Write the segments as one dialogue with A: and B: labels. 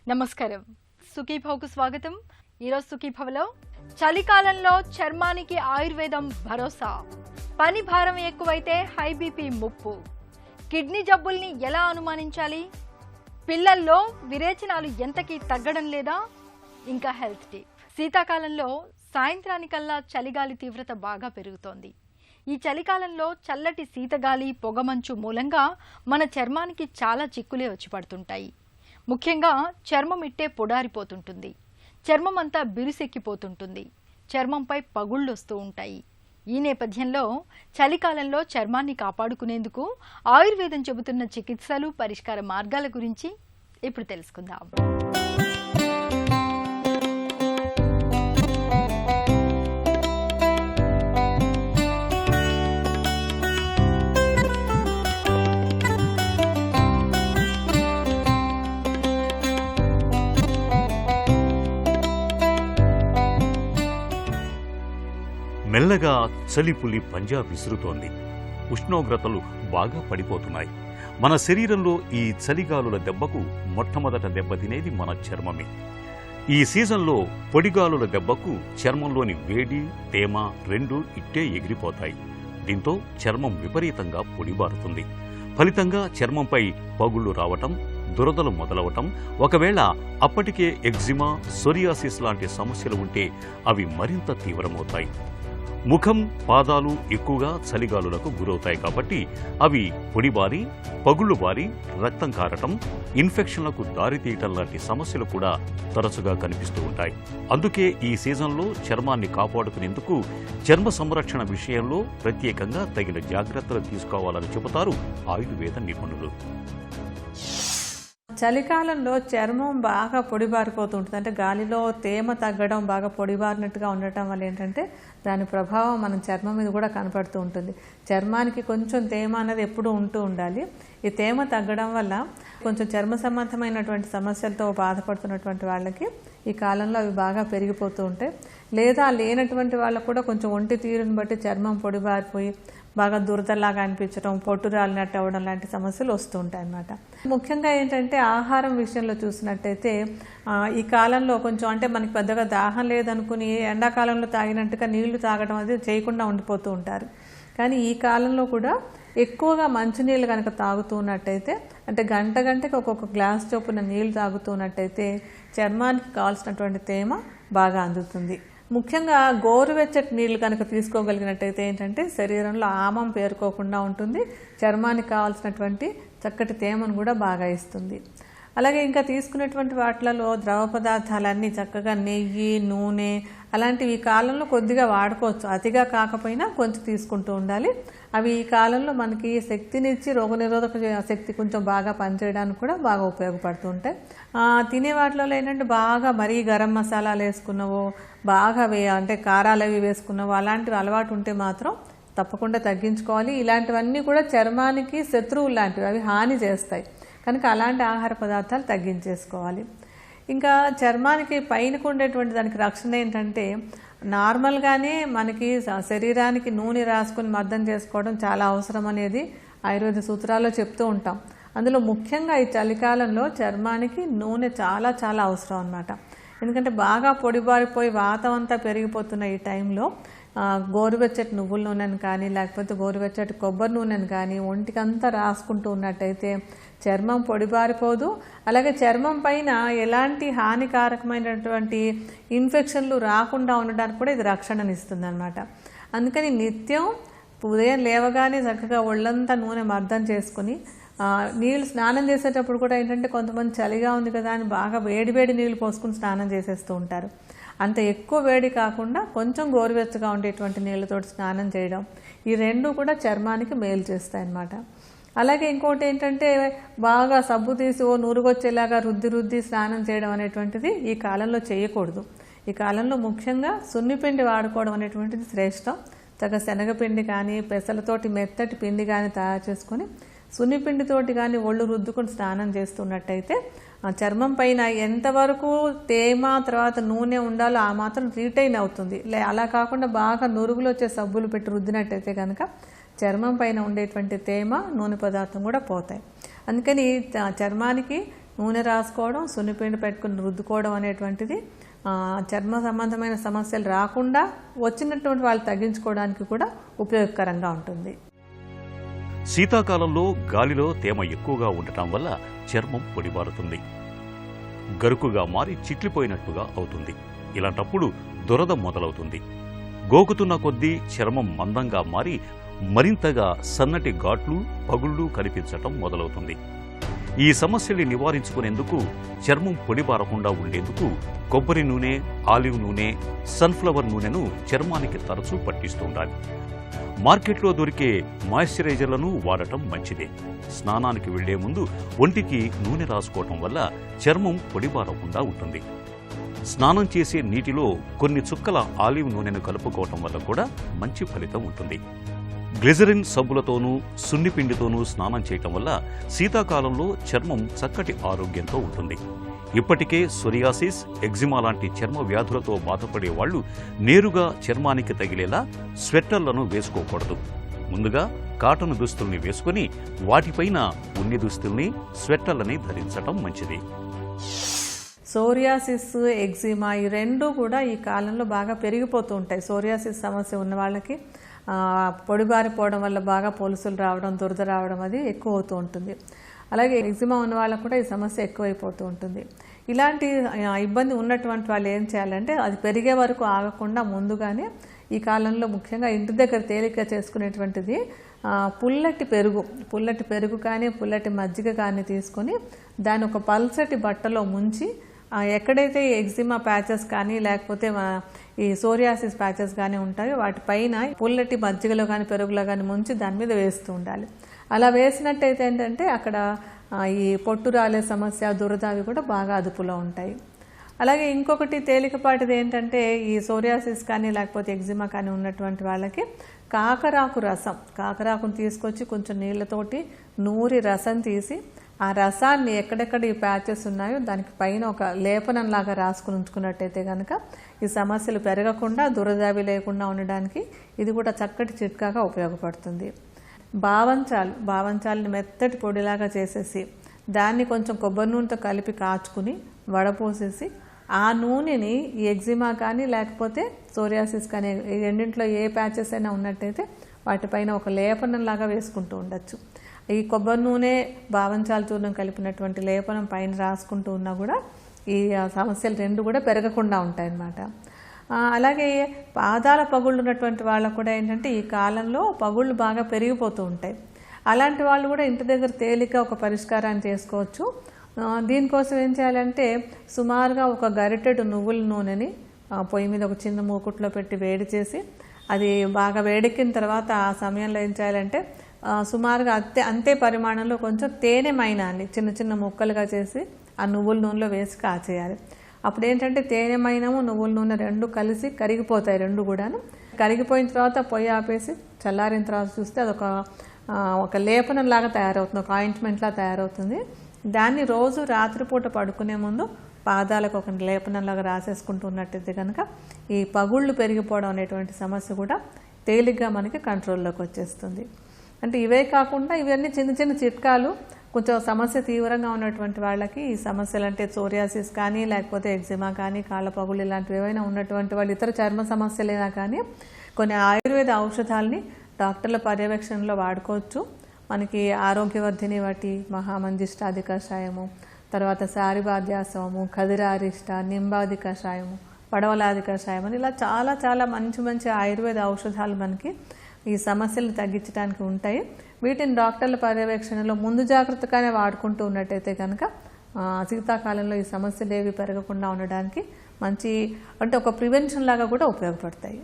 A: నమస్కారం. సుఖీభవకు స్వాగతం. ఈరోజు సుఖీభవలో చలికాలంలో చర్మానికి ఆయుర్వేదం భరోసా, పని భారం ఎక్కువైతే హై బీపీ ముప్పు, కిడ్నీ జబ్బుల్ని ఎలా అనుమానించాలి, పిల్లల్లో విరేచనాలు ఎంతకీ తగ్గడం లేదా, ఇంకా హెల్త్ టిప్. శీతాకాలంలో సాయంత్రానికల్లా చలిగాలి తీవ్రత బాగా పెరుగుతోంది. ఈ చలికాలంలో చల్లటి శీతగాలి, పొగమంచు మూలంగా మన చర్మానికి చాలా చిక్కులే వచ్చి పడుతుంటాయి. ముఖ్యంగా చర్మం ఇట్టే పొడారిపోతుంటుంది, చర్మం అంతా బిరుసెక్కిపోతుంటుంది, చర్మంపై పగుళ్ళు వస్తూ ఉంటాయి. ఈ నేపథ్యంలో చలికాలంలో చర్మాన్ని కాపాడుకునేందుకు ఆయుర్వేదం చెబుతున్న చికిత్సలు, పరిష్కార మార్గాల గురించి ఇప్పుడు తెలుసుకుందాం.
B: మెల్లగా చలిపులి పంజా విసురుతోంది. ఉష్ణోగ్రతలు బాగా పడిపోతున్నాయి. మన శరీరంలో ఈ చలిగాలుల దెబ్బకు మొట్టమొదట దెబ్బతినేది మన చర్మమే. ఈ సీజన్లో పొడిగాలుల దెబ్బకు చర్మంలోని వేడి, తేమ రెండూ ఇట్టే ఎగిరిపోతాయి. దీంతో చర్మం విపరీతంగా పొడిబారుతుంది. ఫలితంగా చర్మంపై పగుళ్లు రావటం, దురదలు మొదలవటం, ఒకవేళ అప్పటికే ఎగ్జిమా, సోరియాసిస్ లాంటి సమస్యలు ఉంటే అవి మరింత తీవ్రమవుతాయి. ముఖం, పాదాలు ఎక్కువగా చలిగాలులకు గురవుతాయి కాబట్టి అవి పొడిబారి, పగుళ్లు బారి, రక్తం కారటం, ఇన్ఫెక్షన్లకు దారితీయటం లాంటి సమస్యలు కూడా తరచుగా కనిపిస్తూ ఉంటాయి. అందుకే ఈ సీజన్లో చర్మాన్ని కాపాడుకునేందుకు చర్మ సంరక్షణ విషయంలో ప్రత్యేకంగా తగిన జాగ్రత్తలు తీసుకోవాలని చెబుతారు ఆయుర్వేద నిపుణులు.
C: చలికాలంలో చర్మం బాగా పొడిబారిపోతుంటుంది. అంటే గాలిలో తేమ తగ్గడం, బాగా పొడిబారినట్టుగా ఉండటం వల్ల ఏంటంటే దాని ప్రభావం మన చర్మం మీద కూడా కనపడుతూ ఉంటుంది. చర్మానికి కొంచెం తేమ అనేది ఎప్పుడూ ఉంటూ ఉండాలి. ఈ తేమ తగ్గడం వల్ల కొంచెం చర్మ సంబంధమైనటువంటి సమస్యలతో బాధపడుతున్నటువంటి వాళ్ళకి ఈ కాలంలో అవి బాగా పెరిగిపోతూ ఉంటాయి. లేదా లేనటువంటి వాళ్ళకు కూడా కొంచెం ఒంటి తీరుని బట్టి చర్మం పొడిబారిపోయి బాగా దురదలాగా అనిపించడం, పొట్టు రాలినట్టు అవ్వడం లాంటి సమస్యలు వస్తూ ఉంటాయి అన్నమాట. ముఖ్యంగా ఏంటంటే ఆహారం విషయంలో చూసినట్టయితే ఈ కాలంలో కొంచెం అంటే మనకి పెద్దగా దాహం లేదనుకుని ఎండాకాలంలో తాగినట్టుగా నీళ్లు తాగడం అది చేయకుండా ఉండిపోతూ ఉంటారు. కానీ ఈ కాలంలో కూడా ఎక్కువగా మంచినీళ్ళు కనుక తాగుతూ ఉన్నట్టయితే, అంటే గంటకి ఒక్కొక్క గ్లాస్ చొప్పున నీళ్లు తాగుతున్నట్టయితే చర్మానికి కావాల్సినటువంటి తేమ బాగా అందుతుంది. ముఖ్యంగా గోరువెచ్చటి నీళ్లు కనుక తీసుకోగలిగినట్టయితే ఏంటంటే శరీరంలో ఆమం పేరుకోకుండా ఉంటుంది, చర్మానికి కావాల్సినటువంటి చక్కటి తేమను కూడా బాగా ఇస్తుంది. అలాగే ఇంకా తీసుకునేటువంటి వాటిలలో ద్రవ పదార్థాలన్నీ చక్కగా నెయ్యి, నూనె అలాంటివి ఈ కాలంలో కొద్దిగా వాడుకోవచ్చు. అతిగా కాకపోయినా కొంచెం తీసుకుంటూ ఉండాలి. అవి ఈ కాలంలో మనకి శక్తినిచ్చి రోగనిరోధక శక్తి కొంచెం బాగా పనిచేయడానికి కూడా బాగా ఉపయోగపడుతూ ఉంటాయి. తినే వాటిలో ఏంటంటే బాగా మరీ గరం మసాలాలు వేసుకున్నవో, బాగా అంటే కారాలు అవి వేసుకున్నవో అలాంటివి అలవాటు ఉంటే మాత్రం తప్పకుండా తగ్గించుకోవాలి. ఇలాంటివన్నీ కూడా చర్మానికి శత్రువులు లాంటివి, అవి హాని చేస్తాయి కనుక అలాంటి ఆహార పదార్థాలు తగ్గించేసుకోవాలి. ఇంకా చర్మానికి పైనకు ఉండేటువంటి దానికి రక్షణ ఏంటంటే నార్మల్గానే మనకి శరీరానికి నూనె రాసుకొని మర్దం చేసుకోవడం చాలా అవసరం అనేది ఆయుర్వేద సూత్రాల్లో చెప్తూ ఉంటాం. అందులో ముఖ్యంగా ఈ చలికాలంలో చర్మానికి నూనె చాలా చాలా అవసరం అన్నమాట. ఎందుకంటే బాగా పొడిబారిపోయి వాతం అంతా పెరిగిపోతున్న ఈ టైంలో గోరువెచ్చటి నువ్వుల నూనెను కానీ లేకపోతే గోరువెచ్చటి కొబ్బరి నూనెను కానీ ఒంటికంతా రాసుకుంటూ ఉన్నట్టయితే చర్మం పొడిబారిపోదు. అలాగే చర్మం పైన ఎలాంటి హానికారకమైనటువంటి ఇన్ఫెక్షన్లు రాకుండా ఉండడానికి కూడా ఇది రక్షణనిస్తుంది అన్నమాట. అందుకని నిత్యం ఉదయం లేవగానే చక్కగా ఒళ్ళంతా నూనె మర్దం చేసుకుని నీళ్ళు స్నానం చేసేటప్పుడు కూడా ఏంటంటే కొంతమంది చలిగా ఉంది కదా అని బాగా వేడి నీళ్ళు పోసుకుని స్నానం చేసేస్తూ ఉంటారు. అంత ఎక్కువ వేడి కాకుండా కొంచెం గోరువెచ్చగా ఉండేటువంటి నీళ్ళతో స్నానం చేయడం, ఈ రెండు కూడా చర్మానికి మేలు చేస్తాయి అన్నమాట. అలాగే ఇంకోటి ఏంటంటే బాగా సబ్బు తీసి నూరుగొచ్చేలాగా రుద్ది స్నానం చేయడం అనేటువంటిది ఈ కాలంలో చేయకూడదు. ఈ కాలంలో ముఖ్యంగా సున్నిపిండి వాడుకోవడం అనేటువంటిది శ్రేష్టం. చక్కగా శనగపిండి కానీ పెసలతోటి మెత్తటి పిండి కానీ తయారు చేసుకొని సున్నిపిండితోటి కానీ ఒళ్ళు రుద్దుకొని స్నానం చేస్తున్నట్టయితే చర్మం పైన ఎంతవరకు తేమ తర్వాత నూనె ఉండాలో ఆ మాత్రం రీటైన్ అవుతుంది. అలా కాకుండా బాగా నురుగులు వచ్చే సబ్బులు పెట్టి రుద్దినట్టయితే కనుక చర్మం పైన ఉండేటువంటి తేమ, నూనె పదార్థం కూడా పోతాయి. అందుకని చర్మానికి నూనె రాసుకోవడం, సున్నిపిండి పెట్టుకుని రుద్దుకోవడం అనేటువంటిది చర్మ సంబంధమైన సమస్యలు రాకుండా వచ్చినటువంటి వాళ్ళు తగ్గించుకోవడానికి కూడా ఉపయోగకరంగా ఉంటుంది.
B: శీతాకాలంలో గాలిలో తేమ ఎక్కువగా ఉండటం వల్ల చర్మం పొడిబారుతుంది, గరుకుగా మారి చిట్లిపోయినట్టుగా అవుతుంది. ఇలాంటప్పుడు దురద మొదలవుతుంది. గోకుతున్న కొద్దీ చర్మం మందంగా మారి మరింతగా సన్నటి ఘాట్లు, పగుళ్ళు కనిపించటం మొదలవుతుంది. ఈ సమస్యల్ని నివారించుకునేందుకు చర్మం పొడిబారకుండా ఉండేందుకు కొబ్బరి నూనె, ఆలివ్ నూనె, సన్ఫ్లవర్ నూనెను చర్మానికి తరచూ పట్టిస్తూ ఉండాలి. మార్కెట్లో దొరికే మాయిశ్చరైజర్లను వాడటం మంచిదే. స్నానానికి వెళ్లే ముందు ఒంటికి నూనె రాసుకోవటం వల్ల చర్మం పొడిబారకుండా ఉంటుంది. స్నానం చేసే నీటిలో కొన్ని చుక్కల ఆలివ్ నూనెను కలుపుకోవటం వల్ల కూడా మంచి ఫలితం ఉంటుంది. గ్లిజరిన్ సబ్బులతోనూ సున్నిపిండితోనూ స్నానం చేయటం వల్ల శీతాకాలంలో చర్మం చక్కటి ఆరోగ్యంతో ఉంటుంది. ఇప్పటికే సోరియాసిస్, ఎగ్జిమా లాంటి చర్మ వ్యాధులతో బాధపడే వాళ్లు నేరుగా చర్మానికి తగిలేలా స్వెట్టర్లను వేసుకోకూడదు. ముందుగా కాటన్ దుస్తుల్ని వేసుకుని వాటిపైన ఉన్ని దుస్తుల్ని, స్వెట్టర్లని ధరించటం మంచిది.
C: సోరియాసిస్, ఎగ్జిమా ఈ రెండు కూడా ఈ కాలంలో బాగా పెరిగిపోతూ ఉంటాయి. సోరియాసిస్ సమస్య ఉన్న వాళ్ళకి పొడిబారిపోవడం వల్ల బాగా పొలుసులు రావడం, దురద రావడం అది ఎక్కువ అవుతూ ఉంటుంది. అలాగే ఎగ్జిమా ఉన్న వాళ్ళకు కూడా ఈ సమస్య ఎక్కువైపోతూ ఉంటుంది. ఇలాంటి ఇబ్బంది ఉన్నటువంటి వాళ్ళు ఏం చేయాలంటే అది పెరిగే వరకు ఆగకుండా ముందుగానే ఈ కాలంలో ముఖ్యంగా ఇంటి దగ్గర తేలిక చేసుకునేటువంటిది పుల్లటి పెరుగు కానీ పుల్లటి మజ్జిగ కానీ తీసుకొని దాన్ని ఒక పల్చటి బట్టలో ముంచి ఎక్కడైతే ఎగ్జిమా ప్యాచెస్ కానీ లేకపోతే ఈ సోరియాసిస్ ప్యాచెస్ కానీ ఉంటాయో వాటిపైన పుల్లటి మజ్జిగలో కానీ పెరుగులో కానీ ముంచి దాని మీద వేస్తూ ఉండాలి. అలా వేసినట్టయితే ఏంటంటే అక్కడ ఈ పొట్టు రాలే సమస్య, దురద అవి కూడా బాగా అదుపులో ఉంటాయి. అలాగే ఇంకొకటి తేలికపాటిది ఏంటంటే ఈ సోరియాసిస్ కానీ లేకపోతే ఎగ్జిమా కానీ ఉన్నటువంటి వాళ్ళకి కాకరాకును తీసుకొచ్చి కొంచెం నీళ్ళతోటి నూరి రసం తీసి ఆ రసాన్ని ఎక్కడెక్కడ ఈ ప్యాచెస్ ఉన్నాయో దానికి పైన ఒక లేపనంలాగా రాసుకుని ఉంచుకున్నట్టయితే కనుక ఈ సమస్యలు పెరగకుండా, దురదావి లేకుండా ఉండడానికి ఇది కూడా చక్కటి చిట్కాగా ఉపయోగపడుతుంది. బావంచాలని మెత్తటి పొడిలాగా చేసేసి దాన్ని కొంచెం కొబ్బరి నూనెతో కలిపి కాచుకుని వడపోసేసి ఆ నూనెని ఈ ఎగ్జిమా కానీ లేకపోతే సోరియాసిస్ కానీ ఈ రెండింటిలో ఏ ప్యాచెస్ అయినా ఉన్నట్టయితే వాటిపైన ఒక లేపనంలాగా వేసుకుంటూ ఉండొచ్చు. ఈ కొబ్బరి నూనె, బావంచాల చూర్ణం కలిపినటువంటి లేపనం పైన రాసుకుంటూ ఉన్నా కూడా ఈ సమస్యలు రెండు కూడా పెరగకుండా ఉంటాయన్నమాట. అలాగే పాదాల పగుళ్ళు ఉన్నటువంటి వాళ్ళకు కూడా ఏంటంటే ఈ కాలంలో పగుళ్ళు బాగా పెరిగిపోతూ ఉంటాయి. అలాంటి వాళ్ళు కూడా ఇంటి దగ్గర తేలిక ఒక పరిష్కారాన్ని చేసుకోవచ్చు. దీనికోసం ఏం చేయాలంటే సుమారుగా ఒక గరిటెడు నువ్వుల నూనెని పొయ్యి మీద ఒక చిన్న మూకుట్లో పెట్టి వేడి చేసి అది బాగా వేడెక్కిన తర్వాత ఆ సమయంలో ఏం చేయాలంటే సుమారుగా అంతే పరిమాణంలో కొంచెం తేనె మైనాన్ని చిన్న చిన్న ముక్కలుగా చేసి ఆ నువ్వుల నూనెలో వేసి కాచేయాలి. అప్పుడు ఏంటంటే తేనె మైనము నువ్వుల నూనె రెండు కలిసి కరిగిపోతాయి. రెండు కూడాను కరిగిపోయిన తర్వాత పొయ్యి ఆపేసి చల్లారిన తర్వాత చూస్తే అదొక ఒక లేపనంలాగా తయారవుతుంది, ఒక ఆయింట్మెంట్లా తయారవుతుంది. దాన్ని రోజు రాత్రిపూట పడుకునే ముందు పాదాలకు ఒక లేపనంలాగా రాసేసుకుంటూ ఉన్నట్టయితే కనుక ఈ పగుళ్ళు పెరిగిపోవడం అనేటువంటి సమస్య కూడా తేలిగ్గా మనకి కంట్రోల్లోకి వచ్చేస్తుంది. అంటే ఇవే కాకుండా ఇవన్నీ చిన్న చిన్న చిట్కాలు కొంచెం సమస్య తీవ్రంగా ఉన్నటువంటి వాళ్ళకి ఈ సమస్యలు అంటే సోరియాసిస్ కానీ లేకపోతే ఎగ్జిమా కానీ కాళ్ళ పగుళ్ళు ఇలాంటివి ఏవైనా ఉన్నటువంటి వాళ్ళు ఇతర చర్మ సమస్యలైనా కానీ కొన్ని ఆయుర్వేద ఔషధాలని డాక్టర్ల పర్యవేక్షణలో వాడుకోవచ్చు. మనకి ఆరోగ్యవర్ధిని వాటి మహామంజిష్టాది కషాయము, తర్వాత సారిబాధ్యాసము, ఖదిరారిష్ట, నింబాది కషాయము, పడవలాది కషాయం అని ఇలా చాలా చాలా మంచి మంచి ఆయుర్వేద ఔషధాలు మనకి ఈ సమస్యలను తగ్గించడానికి ఉంటాయి. వీటిని డాక్టర్ల పర్యవేక్షణలో ముందు జాగ్రత్తగానే వాడుకుంటూ ఉన్నట్టయితే కనుక శీతాకాలంలో ఈ సమస్యలు ఏవి పెరగకుండా ఉండడానికి మంచి అంటే ఒక ప్రివెన్షన్ లాగా కూడా ఉపయోగపడతాయి.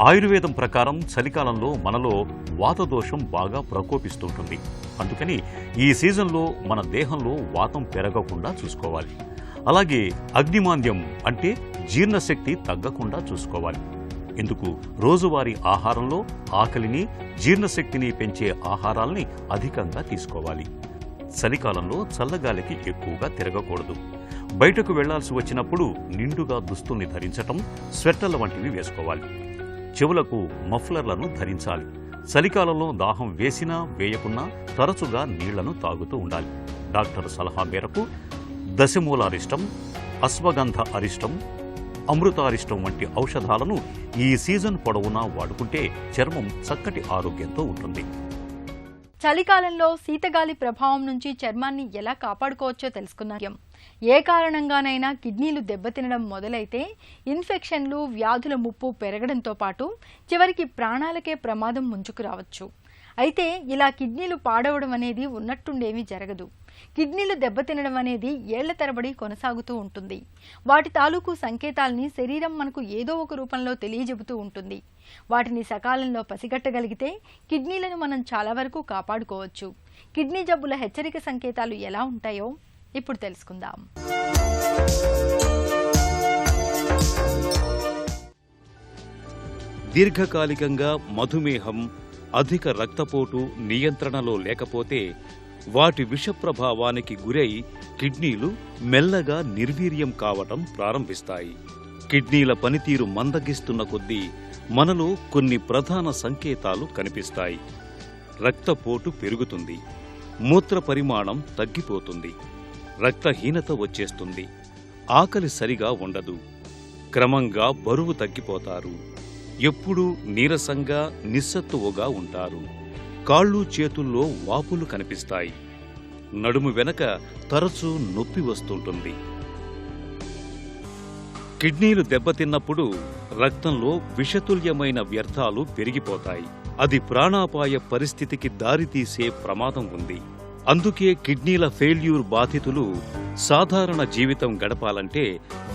B: ఆయుర్వేదం ప్రకారం చలికాలంలో మనలో వాతదోషం బాగా ప్రకోపిస్తుంటుంది. అందుకని ఈ సీజన్లో మన దేహంలో వాతం పెరగకుండా చూసుకోవాలి. అలాగే అగ్నిమాంద్యం అంటే జీర్ణశక్తి తగ్గకుండా చూసుకోవాలి. ఇందుకు రోజువారీ ఆహారంలో ఆకలిని, జీర్ణశక్తిని పెంచే ఆహారాల్ని అధికంగా తీసుకోవాలి. చలికాలంలో చల్లగాలికి ఎక్కువగా తిరగకూడదు. బయటకు వెళ్లాల్సి వచ్చినప్పుడు నిండుగా దుస్తుల్ని ధరించటం, స్వెట్టర్ల వంటివి వేసుకోవాలి. చెవులకు మఫ్లర్లను ధరించాలి. చలికాలంలో దాహం వేసినా వేయకున్నా తరచుగా నీళ్లను తాగుతూ ఉండాలి. డాక్టర్ సలహా మేరకు దశమూల అరిష్టం, అశ్వగంధ అరిష్టం, అమృతారిష్టం వంటి ఔషధాలను ఈ సీజన్ పొడవునా వాడుకుంటే చర్మం చక్కటి ఆరోగ్యంతో ఉంటుంది.
A: చలికాలంలో శీతగాలి ప్రభావం నుంచి చర్మాన్ని ఎలా కాపాడుకోవచ్చో తెలుసుకున్నాం. ఏ కారణంగానైనా కిడ్నీలు దెబ్బతినడం మొదలైతే ఇన్ఫెక్షన్లు, వ్యాధుల ముప్పు పెరగడంతో పాటు చివరికి ప్రాణాలకే ప్రమాదం ముంచుకు రావచ్చు. అయితే ఇలా కిడ్నీలు పాడవడం అనేది ఉన్నట్టుండేమీ జరగదు. కిడ్నీలు దెబ్బతినడం అనేది ఏళ్ల తరబడి కొనసాగుతూ ఉంటుంది. వాటి తాలూకు సంకేతాల్ని శరీరం మనకు ఏదో ఒక రూపంలో తెలియజెబుతూ ఉంటుంది. వాటిని సకాలంలో పసిగట్టగలిగితే కిడ్నీలను మనం చాలా వరకు కాపాడుకోవచ్చు. కిడ్నీ జబ్బుల హెచ్చరిక సంకేతాలు ఎలా ఉంటాయో ఇప్పుడు తెలుసుకుందాం.
B: దీర్ఘకాలికంగా మధుమేహం, అధిక రక్తపోటు నియంత్రణలో లేకపోతే వాటి విష ప్రభావానికి గురై కిడ్నీలు మెల్లగా నిర్వీర్యం కావటం ప్రారంభిస్తాయి. కిడ్నీల పనితీరు మందగిస్తున్న కొద్దీ మనలో కొన్ని ప్రధాన సంకేతాలు కనిపిస్తాయి. రక్తపోటు పెరుగుతుంది, మూత్ర పరిమాణం తగ్గిపోతుంది, రక్తహీనత వచ్చేస్తుంది, ఆకలి సరిగా ఉండదు, క్రమంగా బరువు తగ్గిపోతారు, ఎప్పుడూ నీరసంగా నిస్సత్తువగా ఉంటారు, కాళ్ళు చేతుల్లో వాపులు కనిపిస్తాయి, నడుము వెనక తరచూ నొప్పి వస్తుంటుంది. కిడ్నీలు దెబ్బతిన్నప్పుడు రక్తంలో విషతుల్యమైన వ్యర్థాలు పెరిగిపోతాయి. అది ప్రాణాపాయ పరిస్థితికి దారితీసే ప్రమాదం ఉంది. అందుకే కిడ్నీల ఫెయిల్యూర్ బాధితులు సాధారణ జీవితం గడపాలంటే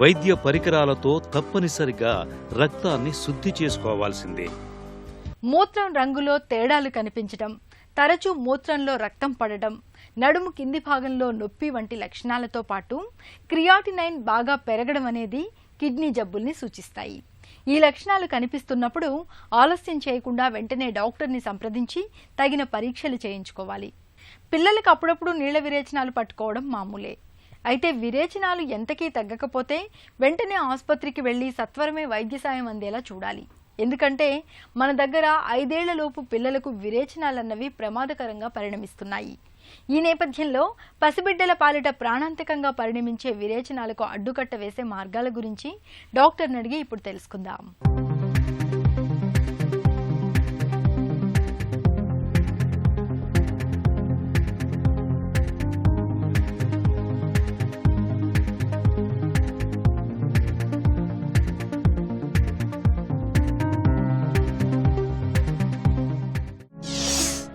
B: వైద్య పరికరాలతో తప్పనిసరిగా రక్తాన్ని శుద్ధి చేసుకోవాల్సిందే.
A: మూత్రం రంగులో తేడాలు కనిపించడం, తరచూ మూత్రంలో రక్తం పడడం, నడుము కింది భాగంలో నొప్పి వంటి లక్షణాలతో పాటు క్రియాటినైన్ బాగా పెరగడం అనేది కిడ్నీ జబ్బుల్ని సూచిస్తాయి. ఈ లక్షణాలు కనిపిస్తున్నప్పుడు ఆలస్యం చేయకుండా వెంటనే డాక్టర్ని సంప్రదించి తగిన పరీక్షలు చేయించుకోవాలి. పిల్లలకు అప్పుడప్పుడు నీళ్ల విరేచనాలు పట్టుకోవడం మామూలే. అయితే విరేచనాలు ఎంతకీ తగ్గకపోతే వెంటనే ఆసుపత్రికి వెళ్లి సత్వరమే వైద్య సాయం అందేలా చూడాలి. ఎందుకంటే మన దగ్గర 5 ఏళ్లలోపు పిల్లలకు విరేచనాలన్నవి ప్రమాదకరంగా పరిణమిస్తున్నాయి. ఈ నేపథ్యంలో పసిబిడ్డల పాలిట ప్రాణాంతకంగా పరిణమించే విరేచనాలకు అడ్డుకట్ట వేసే మార్గాల గురించి డాక్టర్ని అడిగి ఇప్పుడు తెలుసుకుందాం.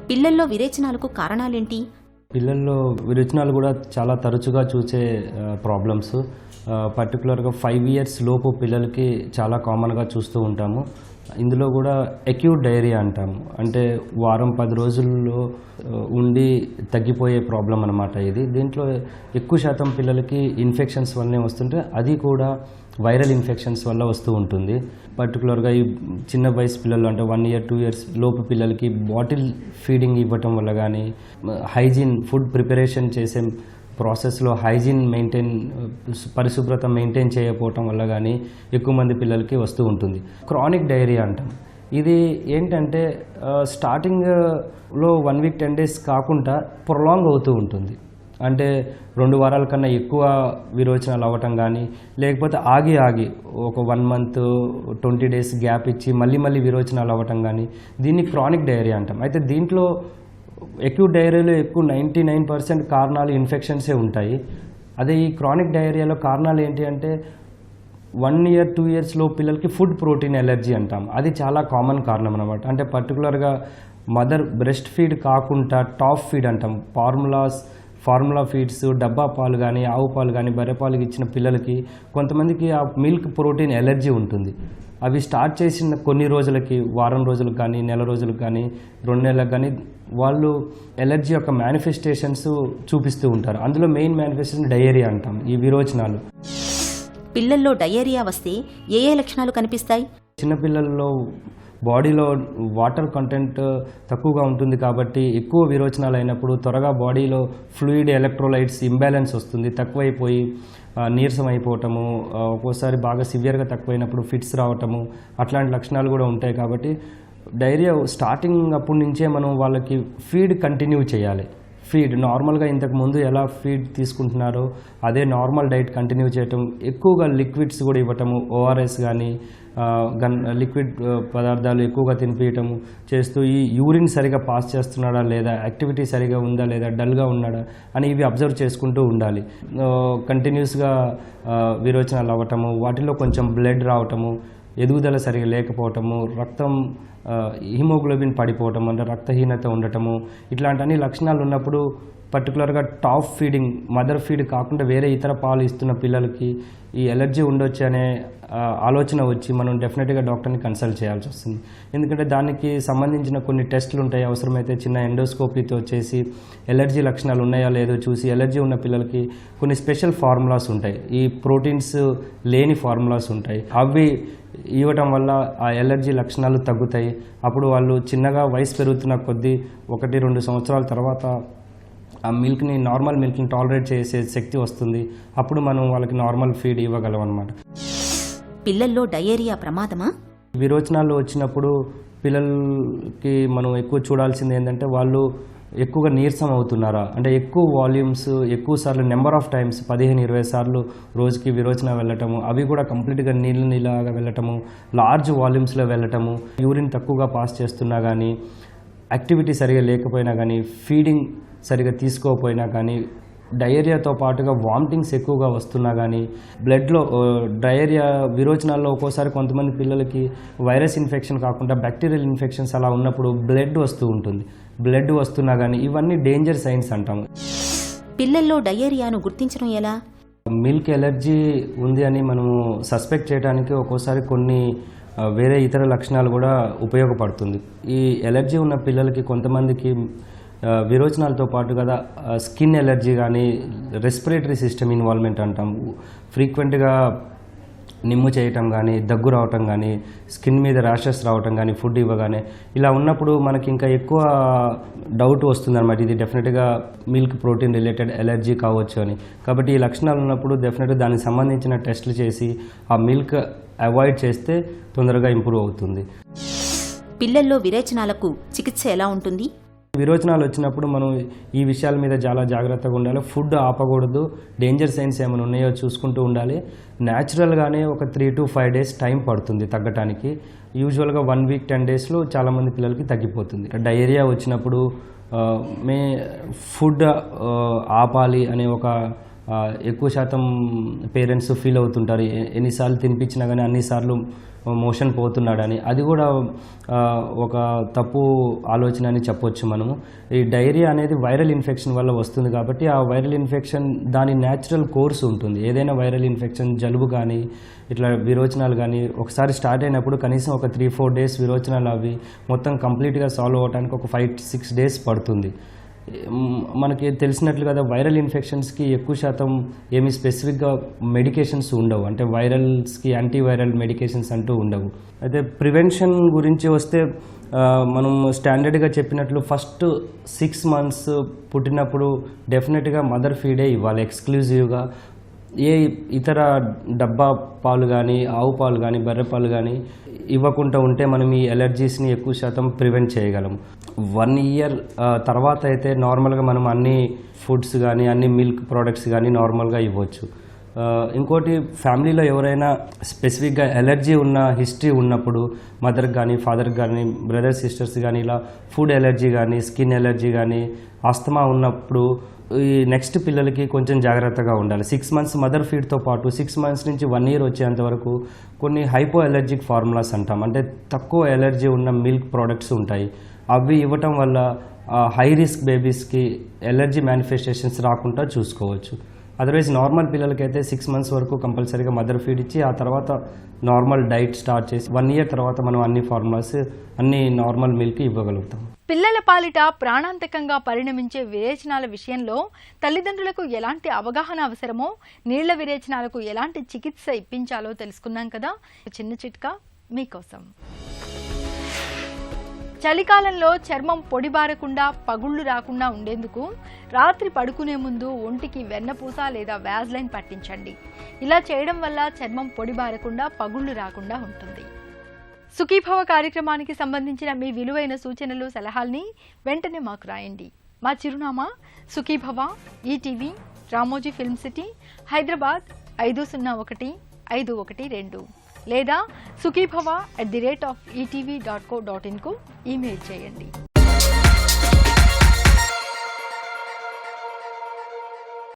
D: పిల్లల్లో విరేచనాలకు కారణాలేంటి?
E: పిల్లల్లో విరేచనాలు కూడా చాలా తరచుగా చూసే ప్రాబ్లమ్స్. పర్టికులర్గా 5 years లోపు పిల్లలకి చాలా కామన్గా చూస్తూ ఉంటాము. ఇందులో కూడా అక్యూట్ డయేరియా అంటాము. అంటే వారం 10 రోజుల్లో ఉండి తగ్గిపోయే ప్రాబ్లం అన్నమాట ఇది. దీంట్లో ఎక్కువ శాతం పిల్లలకి ఇన్ఫెక్షన్స్ వల్లనే వస్తుంటే అది కూడా వైరల్ ఇన్ఫెక్షన్స్ వల్ల వస్తూ ఉంటుంది. పర్టికులర్గా ఈ చిన్న వయసు పిల్లలు అంటే 1 year 2 years లోపు పిల్లలకి బాటిల్ ఫీడింగ్ ఇవ్వటం వల్ల కానీ, హైజీన్ ఫుడ్ ప్రిపరేషన్ చేసే ప్రాసెస్లో హైజీన్ పరిశుభ్రత మెయింటైన్ చేయకపోవటం వల్ల కానీ ఎక్కువ మంది పిల్లలకి వస్తూ ఉంటుంది. క్రానిక్ డయేరియా అంటాం. ఇది ఏంటంటే స్టార్టింగ్లో 1 week 10 days కాకుండా ప్రొలాంగ్ అవుతూ ఉంటుంది. అంటే 2 వారాల కన్నా ఎక్కువ విరోచనాలు అవ్వటం కానీ, లేకపోతే ఆగి ఒక 1 month 20 days గ్యాప్ ఇచ్చి మళ్ళీ విరోచనాలు అవ్వటం కానీ, దీన్ని క్రానిక్ డయేరియా అంటాం. అయితే దీంట్లో అక్యూట్ డయేరియాలో ఎక్కువ 99% కారణాలు ఇన్ఫెక్షన్సే ఉంటాయి. అదే ఈ క్రానిక్ డయేరియాలో కారణాలు ఏంటి అంటే 1 year 2 years లో పిల్లలకి ఫుడ్ ప్రోటీన్ ఎలర్జీ అంటాం. అది చాలా కామన్ కారణం అన్నమాట. అంటే పర్టికులర్గా మదర్ బ్రెస్ట్ ఫీడ్ కాకుండా టాప్ ఫీడ్ అంటాం. ఫార్ములా ఫీడ్స్, డబ్బా పాలు కానీ, ఆవు పాలు కానీ, బర్రె పాలు ఇచ్చిన పిల్లలకి కొంతమందికి ఆ మిల్క్ ప్రోటీన్ ఎలర్జీ ఉంటుంది. అవి స్టార్ట్ చేసిన కొన్ని రోజులకి, వారం రోజులకు కానీ, నెల రోజులకు కానీ, 2 నెలలకు కానీ వాళ్ళు ఎలర్జీ యొక్క మేనిఫెస్టేషన్స్ చూపిస్తూ ఉంటారు. అందులో మెయిన్ మేనిఫెస్టేషన్ డయేరియా అంటాం, ఈ విరోచనాలు.
D: పిల్లల్లో డయేరియా వస్తే ఏ లక్షణాలు కనిపిస్తాయి?
E: చిన్నపిల్లల్లో బాడీలో వాటర్ కంటెంట్ తక్కువగా ఉంటుంది కాబట్టి ఎక్కువ విరోచనాలు అయినప్పుడు త్వరగా బాడీలో ఫ్లూయిడ్ ఎలక్ట్రోలైట్స్ ఇంబ్యాలెన్స్ వస్తుంది, తక్కువైపోయి నీరసం అయిపోవటము, ఒక్కోసారి బాగా సివియర్గా తక్కువైనప్పుడు ఫిట్స్ రావటము, అట్లాంటి లక్షణాలు కూడా ఉంటాయి. కాబట్టి డైరియా స్టార్టింగ్ అప్పటి నుంచే మనం వాళ్ళకి ఫీడ్ కంటిన్యూ చేయాలి. ఫీడ్ నార్మల్గా ఇంతకు ముందు ఎలా ఫీడ్ తీసుకుంటున్నారో అదే నార్మల్ డైట్ కంటిన్యూ చేయటం, ఎక్కువగా లిక్విడ్స్ కూడా ఇవ్వటము, ఓఆర్ఎస్ కానీ లిక్విడ్ పదార్థాలు ఎక్కువగా తినిపించటము చేస్తూ ఈ యూరిన్ సరిగా పాస్ చేస్తున్నాడా లేదా, యాక్టివిటీ సరిగా ఉందా లేదా, డల్గా ఉన్నాడా అని ఇవి అబ్జర్వ్ చేసుకుంటూ ఉండాలి. కంటిన్యూస్గా విరోచనాలు అవ్వటము, వాటిలో కొంచెం బ్లడ్ రావటము, ఎదుగుదల సరిగా లేకపోవటము, రక్తం హిమోగ్లోబిన్ పడిపోవటం అంటే రక్తహీనత ఉండటము, ఇట్లాంటి అన్ని లక్షణాలు ఉన్నప్పుడు పర్టికులర్గా టాప్ ఫీడింగ్ మదర్ ఫీడ్ కాకుండా వేరే ఇతర పాలు ఇస్తున్న పిల్లలకి ఈ ఎలర్జీ ఉండొచ్చు అనే ఆలోచన వచ్చి మనం డెఫినెట్గా డాక్టర్ని కన్సల్ట్ చేయాల్సి వస్తుంది. ఎందుకంటే దానికి సంబంధించిన కొన్ని టెస్టులు ఉంటాయి, అవసరమైతే చిన్న ఎండోస్కోపీతో చేసి ఎలర్జీ లక్షణాలు ఉన్నాయా లేదో చూసి, ఎలర్జీ ఉన్న పిల్లలకి కొన్ని స్పెషల్ ఫార్ములాస్ ఉంటాయి, ఈ ప్రోటీన్స్ లేని ఫార్ములాస్ ఉంటాయి, అవి ఇవ్వటం వల్ల ఆ ఎలర్జీ లక్షణాలు తగ్గుతాయి. అప్పుడు వాళ్ళు చిన్నగా వయసు పెరుగుతున్న కొద్దీ 1-2 సంవత్సరాల తర్వాత ఆ మిల్క్ని నార్మల్ మిల్క్ని టాలరేట్ చేసే శక్తి వస్తుంది. అప్పుడు మనం వాళ్ళకి నార్మల్ ఫీడ్ ఇవ్వగలం అన్నమాట.
D: పిల్లల్లో డయేరియా ప్రమాదమా?
E: విరోచనాలు వచ్చినప్పుడు పిల్లలకి మనం ఎక్కువ చూడాల్సింది ఏంటంటే వాళ్ళు ఎక్కువగా నీరసం అవుతున్నారా, అంటే ఎక్కువ వాల్యూమ్స్ ఎక్కువ సార్లు నెంబర్ ఆఫ్ టైమ్స్ 15-20 సార్లు రోజుకి విరోచన వెళ్ళటము, అవి కూడా కంప్లీట్గా నీళ్ళగా వెళ్ళటము, లార్జ్ వాల్యూమ్స్లో వెళ్ళటము, యూరిన్ తక్కువగా పాస్ చేస్తున్నా కానీ, యాక్టివిటీ సరిగా లేకపోయినా కానీ, ఫీడింగ్ సరిగా తీసుకోకపోయినా కానీ, డయేరియాతో పాటుగా వామిటింగ్స్ ఎక్కువగా వస్తున్నా కానీ, బ్లడ్లో డయేరియా విరోచనాల్లో ఒక్కోసారి కొంతమంది పిల్లలకి వైరస్ ఇన్ఫెక్షన్ కాకుండా బ్యాక్టీరియల్ ఇన్ఫెక్షన్స్ అలా ఉన్నప్పుడు బ్లడ్ వస్తూ ఉంటుంది, బ్లడ్ వస్తున్నా కానీ ఇవన్నీ డేంజర్ సైన్స్ అంటాము.
D: పిల్లల్లో డయేరియాను గుర్తించడం ఎలా?
E: మిల్క్ ఎలర్జీ ఉంది అని మనము సస్పెక్ట్ చేయడానికి ఒక్కోసారి కొన్ని వేరే ఇతర లక్షణాలు కూడా ఉపయోగపడుతుంది. ఈ ఎలర్జీ ఉన్న పిల్లలకి కొంతమందికి విరోచనాలతో పాటు కదా స్కిన్ ఎలర్జీ కానీ, రెస్పిరేటరీ సిస్టమ్ ఇన్వాల్వ్మెంట్ అంటాం, ఫ్రీక్వెంట్గా నిమ్ము చేయటం కానీ, దగ్గు రావటం కానీ, స్కిన్ మీద ర్యాషెస్ రావటం కానీ ఫుడ్ ఇవ్వగానే, ఇలా ఉన్నప్పుడు మనకి ఇంకా ఎక్కువ డౌట్ వస్తుందన్నమాట, ఇది డెఫినెట్గా మిల్క్ ప్రోటీన్ రిలేటెడ్ ఎలర్జీ కావచ్చు అని. కాబట్టి ఈ లక్షణాలు ఉన్నప్పుడు డెఫినెట్గా దానికి సంబంధించిన టెస్టులు చేసి ఆ మిల్క్ అవాయిడ్ చేస్తే తొందరగా ఇంప్రూవ్ అవుతుంది.
D: పిల్లల్లో విరేచనాలకు చికిత్స ఎలా ఉంటుంది?
E: విరోచనాలు వచ్చినప్పుడు మనం ఈ విషయాల మీద చాలా జాగ్రత్తగా ఉండాలి. ఫుడ్ ఆపకూడదు, డేంజర్ సైన్స్ ఏమైనా ఉన్నాయో చూసుకుంటూ ఉండాలి. న్యాచురల్గానే ఒక 3 to 5 days టైం పడుతుంది తగ్గటానికి. యూజువల్గా 1 week 10 daysలో చాలామంది పిల్లలకి తగ్గిపోతుంది. డయేరియా వచ్చినప్పుడు ఫుడ్ ఆపాలి అనే ఒక ఎక్కువ శాతం పేరెంట్స్ ఫీల్ అవుతుంటారు, ఎన్నిసార్లు తినిపించినా కానీ అన్నిసార్లు మోషన్ పోతున్నాడని. అది కూడా ఒక తప్పు ఆలోచన అని చెప్పొచ్చు మనము. ఈ డయేరియా అనేది వైరల్ ఇన్ఫెక్షన్ వల్ల వస్తుంది కాబట్టి ఆ వైరల్ ఇన్ఫెక్షన్ దాని న్యాచురల్ కోర్స్ ఉంటుంది. ఏదైనా వైరల్ ఇన్ఫెక్షన్ జలుబు కానీ ఇట్లా విరోచనాలు కానీ ఒకసారి స్టార్ట్ అయినప్పుడు కనీసం ఒక 3-4 days విరోచనాలు అవి మొత్తం కంప్లీట్గా సాల్వ్ అవ్వడానికి ఒక 5-6 days పడుతుంది. మనకి తెలిసినట్లు కదా వైరల్ ఇన్ఫెక్షన్స్కి ఎక్కువ శాతం ఏమి స్పెసిఫిక్గా మెడికేషన్స్ ఉండవు, అంటే వైరల్స్కి యాంటీవైరల్ మెడికేషన్స్ అంటూ ఉండవు. అయితే ప్రివెన్షన్ గురించి వస్తే మనం స్టాండర్డ్గా చెప్పినట్లు ఫస్ట్ 6 months పుట్టినప్పుడు డెఫినెట్గా మదర్ ఫీడే ఇవ్వాలి ఎక్స్క్లూజివ్గా. ఏ ఇతర డబ్బా పాలు కానీ, ఆవు పాలు కానీ, బర్రె పాలు కానీ ఇవ్వకుండా ఉంటే మనం ఈ ఎలర్జీస్ని ఎక్కువ శాతం ప్రివెంట్ చేయగలం. 1 year తర్వాత అయితే నార్మల్గా మనం అన్ని ఫుడ్స్ కానీ అన్ని మిల్క్ ప్రోడక్ట్స్ కానీ నార్మల్గా ఇవ్వచ్చు. ఇంకోటి ఫ్యామిలీలో ఎవరైనా స్పెసిఫిక్గా ఎలర్జీ ఉన్న హిస్టరీ ఉన్నప్పుడు మదర్కి కానీ ఫాదర్కి కానీ బ్రదర్స్ సిస్టర్స్ కానీ ఇలా ఫుడ్ ఎలర్జీ కానీ స్కిన్ ఎలర్జీ కానీ ఆస్తమా ఉన్నప్పుడు ఈ నెక్స్ట్ పిల్లలకి కొంచెం జాగ్రత్తగా ఉండాలి. 6 months మదర్ ఫీడ్తో పాటు 6 months నుంచి 1 year వచ్చేంత వరకు కొన్ని హైపో ఎలర్జిక్ ఫార్ములాస్ అంటాం, అంటే తక్కువ ఎలర్జీ ఉన్న మిల్క్ ప్రోడక్ట్స్ ఉంటాయి. అవి ఇవ్వటం వల్ల హై రిస్క్ బేబీస్కి ఎలర్జీ మేనిఫెస్టేషన్స్ రాకుండా చూసుకోవచ్చు. అదర్వైజ్ నార్మల్ పిల్లలకైతే 6 months వరకు కంపల్సరీగా మదర్ ఫీడ్ ఇచ్చి ఆ తర్వాత నార్మల్ డైట్ స్టార్ట్ చేసి 1 year తర్వాత మనం అన్ని ఫార్ములాస్ అన్ని నార్మల్ మిల్క్ ఇవ్వగలుగుతాం.
A: పిల్లల పాలిట ప్రాణాంతకంగా పరిణమించే విరేచనాల విషయంలో తల్లిదండ్రులకు ఎలాంటి అవగాహన అవసరమో, నీళ్ల విరేచనాలకు ఎలాంటి చికిత్స ఇప్పించాలో తెలుసుకున్నాం కదా. చిన్న చిట్కా మీకోసం. చలికాలంలో చర్మం పొడిబారకుండా పగుళ్లు రాకుండా ఉండేందుకు రాత్రి పడుకునే ముందు ఒంటికి వెన్నపూస లేదా వ్యాజ్లైన్ పట్టించండి. ఇలా చేయడం వల్ల చర్మం పొడిబారకుండా పగుళ్లు రాకుండా ఉంటుంది. సుఖీభవ కార్యక్రమానికి సంబంధించిన మీ విలువైన సూచనలు సలహాల్ని వెంటనే మాకు రాయండి. మా చిరునామా Sukhibhava, ETV, Ramoji film city, Hyderabad 501512 లేదా sukhibhava@etv.co.in కు ఈమెయిల్ చేయండి.